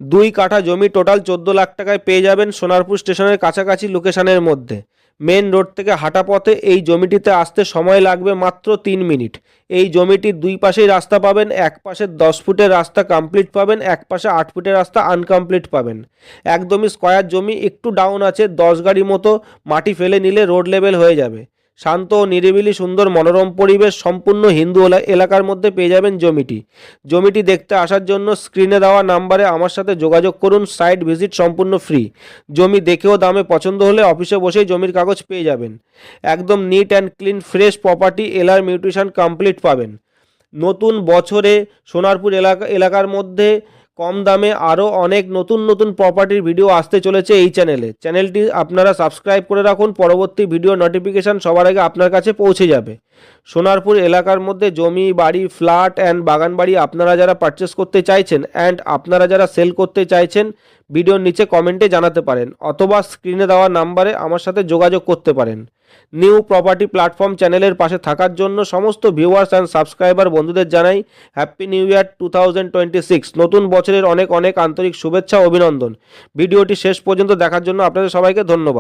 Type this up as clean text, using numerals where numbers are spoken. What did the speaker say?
2 কাঠা জমি টোটাল 14 লাখ টাকায় পেয়ে যাবেন সোনারপুর স্টেশনের কাছাকাছি লোকেশনের মধ্যে। মেন রোড থেকে হাঁটা পথে এই জমিটিতে আসতে সময় লাগবে মাত্র 3 মিনিট। এই জমিটির দুই পাশেই রাস্তা পাবেন, এক পাশে 10 ফুটের রাস্তা কমপ্লিট পাবেন, এক পাশে 8 ফুটের রাস্তা আনকমপ্লিট পাবেন। একদমই স্কোয়ার জমি, একটু ডাউন আছে, 10 গাড়ি মতো মাটি ফেলে নিলে রোড লেভেল হয়ে যাবে। শান্ত ও নিরিবিলি সুন্দর মনোরম পরিবেশ, সম্পূর্ণ হিন্দু এলাকার মধ্যে পেয়ে যাবেন জমিটি দেখতে আসার জন্য স্ক্রিনে দেওয়া নাম্বারে আমার সাথে যোগাযোগ করুন। সাইট ভিজিট সম্পূর্ণ ফ্রি। জমি দেখেও দামে পছন্দ হলে অফিসে বসেই জমির কাগজ পেয়ে যাবেন। একদম neat and clean fresh property, LR mutation complete পাবেন। নতুন বছরে সোনারপুর এলাকার মধ্যে কম দামে আরও অনেক নতুন প্রপার্টির ভিডিও আসতে চলেছে এই চ্যানেলটি আপনারা সাবস্ক্রাইব করে রাখুন। পরবর্তী ভিডিও নোটিফিকেশান সবার আগে আপনার কাছে পৌঁছে যাবে। সোনারপুর এলাকার মধ্যে জমি, বাড়ি, ফ্ল্যাট অ্যান্ড বাগান বাড়ি আপনারা যারা পারচেস করতে চাইছেন অ্যান্ড আপনারা যারা সেল করতে চাইছেন, ভিডিওর নিচে কমেন্টে জানাতে পারেন অথবা স্ক্রিনে দেওয়া নাম্বারে আমার সাথে যোগাযোগ করতে পারেন। নিউ প্রপার্টি প্ল্যাটফর্ম চ্যানেলের পাশে থাকার জন্য সমস্ত ভিউয়ার্স অ্যান্ড সাবস্ক্রাইবার বন্ধুদের জানাই হ্যাপি নিউ ইয়ার 2026। নতুন বছরের অনেক আন্তরিক শুভেচ্ছা ও অভিনন্দন। ভিডিওটি শেষ পর্যন্ত দেখার জন্য আপনাদের সবাইকে ধন্যবাদ।